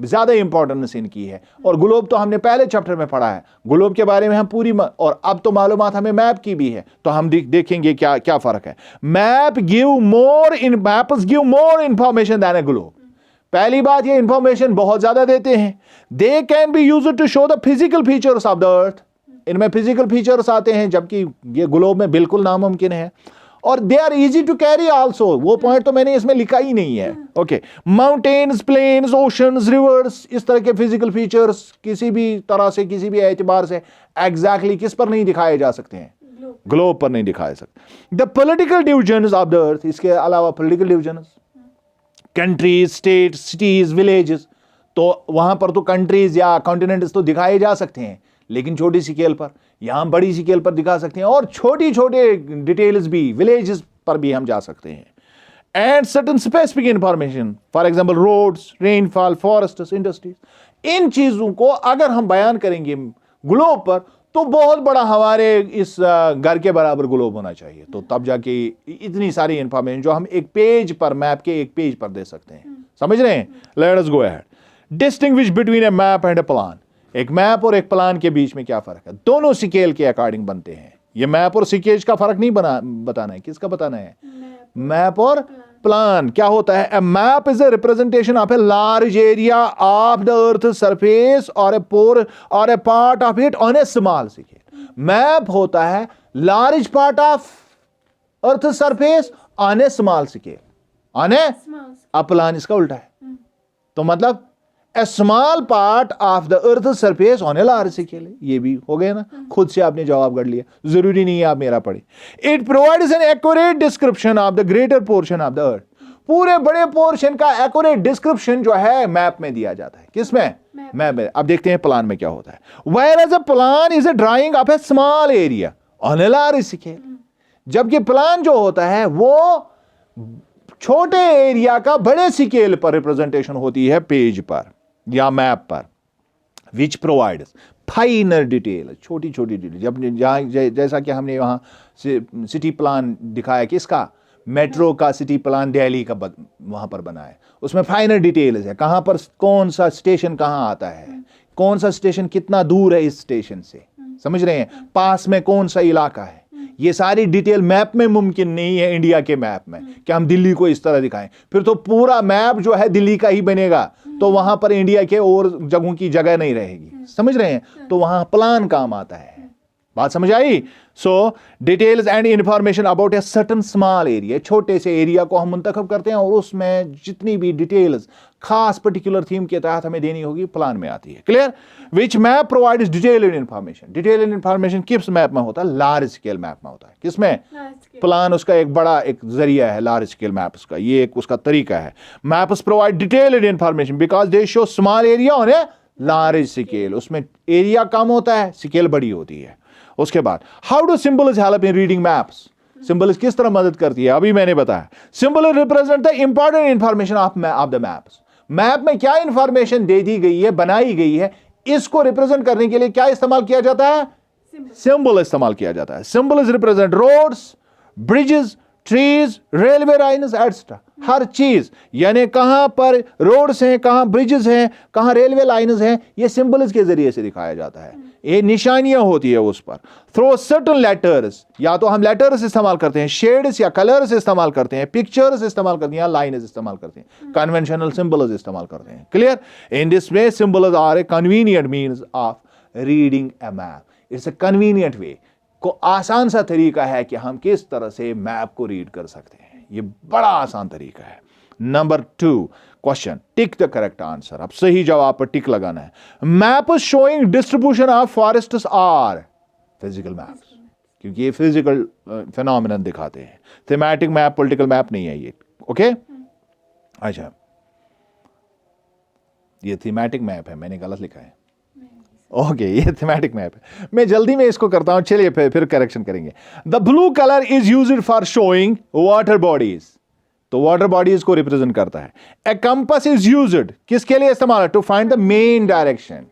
ज्यादा इंपॉर्टेंस इनकी है। और ग्लोब तो हमने पहले चैप्टर में पढ़ा है, ग्लोब के बारे में हम पूरी और अब तो मालूमात हमें मैप की भी है, तो हम देखेंगे क्या क्या फर्क है। Maps give more information than a globe. पहली बात, ये इंफॉर्मेशन बहुत ज्यादा देते हैं। They can be used to show the physical features of the earth. इनमें फिजिकल फीचर्स आते हैं, जबकि ये ग्लोब में बिल्कुल नामुमकिन है। और they are easy to carry also, वो पॉइंट तो मैंने इसमें लिखा ही नहीं है। Okay, mountains, plains, oceans, rivers, इस तरह के फिजिकल फीचर्स किसी भी तरह से, किसी भी एतबार से एग्जैक्टली किस पर नहीं दिखाए जा सकते हैं? ग्लोब पर नहीं दिखाए सकते। The political divisions of the अर्थ, इसके अलावा political divisions, countries, state, cities, villages, तो वहां पर तो कंट्रीज या कॉन्टिनेंट्स तो दिखाए जा सकते हैं, लेकिन छोटी स्केल पर। यहां बड़ी स्केल पर दिखा सकते हैं, और छोटी छोटे डिटेल्स भी, विलेजेस पर भी हम जा सकते हैं। And certain specific information, for example roads, rainfall, forests, industries, इन चीजों को अगर हम बयान करेंगे ग्लोब पर, तो बहुत बड़ा हमारे इस घर के बराबर ग्लोब होना चाहिए। तो तब जाके इतनी सारी इंफॉर्मेशन जो हम एक पेज पर, मैप के एक पेज पर दे सकते हैं। समझ रहे हैं? Let us go ahead. Distinguish between A map and A plan. एक मैप और एक प्लान के बीच में क्या फर्क है? दोनों स्केल के अकॉर्डिंग बनते हैं। ये मैप और स्केल का फर्क नहीं बताना है, किसका बताना है? मैप और प्लान। क्या होता है? A map is a representation of a large area of the earth's surface or a part of it on a small scale. Map होता है large part of earth's surface on a small scale. on a plan इसका उल्टा है। तो मतलब a small part of the earth's surface on a large scale। ये भी हो गया ना, खुद से आपने जवाब कर लिया, जरूरी नहीं है आप मेरा पढ़े। It provides an accurate description of the greater portion of the earth। पूरे बड़े पोर्शन का एक्यूरेट डिस्क्रिप्शन जो है मैप में दिया जाता है। किसमें? मैप में। अब देखते हैं प्लान में क्या होता है। Whereas a plan is a drawing of a small area on a large scale। जबकि प्लान जो होता है वो छोटे एरिया का बड़े स्केल पर रिप्रेजेंटेशन होती है पेज पर या मैप पर। विच प्रोवाइड्स फाइनर डिटेल, छोटी छोटी डिटेल। जब जैसा कि हमने वहां सिटी प्लान दिखाया, किसका? मेट्रो का सिटी प्लान दिल्ली का वहां पर बना है। उसमें फाइनर डिटेल्स है, कहां पर कौन सा स्टेशन कहां आता है, कौन सा स्टेशन कितना दूर है इस स्टेशन से। समझ रहे हैं? पास में कौन सा इलाका है। ये सारी डिटेल मैप में मुमकिन नहीं है, इंडिया के मैप में, कि हम दिल्ली को इस तरह दिखाएं। फिर तो पूरा मैप जो है दिल्ली का ही बनेगा, तो वहां पर इंडिया के और जगहों की जगह नहीं रहेगी। समझ रहे हैं? तो वहां प्लान काम आता है। बात समझ आई? So details and information about a certain small area, छोटे से एरिया को हम मुंतखब करते हैं, और उसमें जितनी भी डिटेल्स खास पर्टिकुलर थीम के तहत हमें देनी होगी, प्लान में आती है। Clear? Which map provides detailed information. Detailed information किस मैप में होता है? लार्ज स्केल मैप में होता है। किसमें? प्लान उसका एक बड़ा एक जरिया है, लार्ज स्केल मैप्स का ये एक उसका तरीका है। Maps provide detailed information because they show small area on A large scale. उसमें एरिया कम होता है, स्केल बड़ी होती है। उसके बाद how do symbols help in reading maps. Symbols किस तरह मदद करती है? अभी मैंने बताया। Symbol represent the important information of the maps. Map में क्या इंफॉर्मेशन दे दी गई है, बनाई गई है, इसको रिप्रेजेंट करने के लिए क्या इस्तेमाल किया जाता है? सिंबल इस्तेमाल किया जाता है। Symbols represent roads, bridges, trees, railway lines etcetera. हर चीज, यानी कहां पर रोड्स हैं, कहां ब्रिजेस हैं, कहां रेलवे लाइन्स हैं, ये सिंबल्स के जरिए से दिखाया जाता है। ये निशानियां होती है उस पर। थ्रो सर्टन लेटर्स, या तो हम लेटर्स इस्तेमाल करते हैं, शेड्स या कलर्स इस्तेमाल करते हैं, पिक्चर्स इस्तेमाल करते हैं, या लाइन्स इस्तेमाल करते हैं, कन्वेंशनल सिंबल्स इस्तेमाल करते हैं। Clear? In this way symbols are a convenient means of reading a map. It's a convenient way, को आसान सा तरीका है कि हम किस तरह से मैप को रीड कर सकते हैं। ये बड़ा आसान तरीका है। Number 2 question, tick the correct answer. अब सही जवाब पर टिक लगाना है। Map showing distribution of forests are physical maps, क्योंकि ये फिजिकल फिनोमिनन दिखाते हैं। थीमेटिक मैप, पॉलिटिकल मैप नहीं है ये। ओके? अच्छा, ये थीमेटिक मैप है, मैंने गलत लिखा है। ओके, ये थीमेटिक मैप है। मैं जल्दी में इसको करता हूं, चलिए फिर करेक्शन करेंगे। The blue colour is used for showing water bodies, तो वाटर बॉडीज को रिप्रेजेंट करता है। ए कंपास इज यूज्ड, किसके लिए इस्तेमाल है? To find the main direction.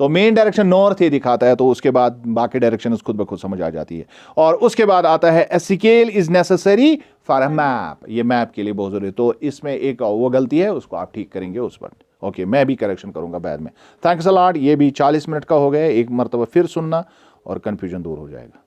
तो मेन डायरेक्शन नॉर्थ ही दिखाता है, तो उसके बाद बाकी डायरेक्शन खुद ब खुद समझ आ जाती है। और उसके बाद आता है a scale is necessary for a map, ये मैप के लिए बहुत जरूरी है। तो इसमें एक वो गलती है, उसको आप ठीक करेंगे उस पर। ओके, मैं भी करेक्शन करूंगा बाद में। Thanks a lot. ये भी 40 मिनट का हो गया, एक मरतबा फिर सुनना और कंफ्यूजन दूर हो जाएगा।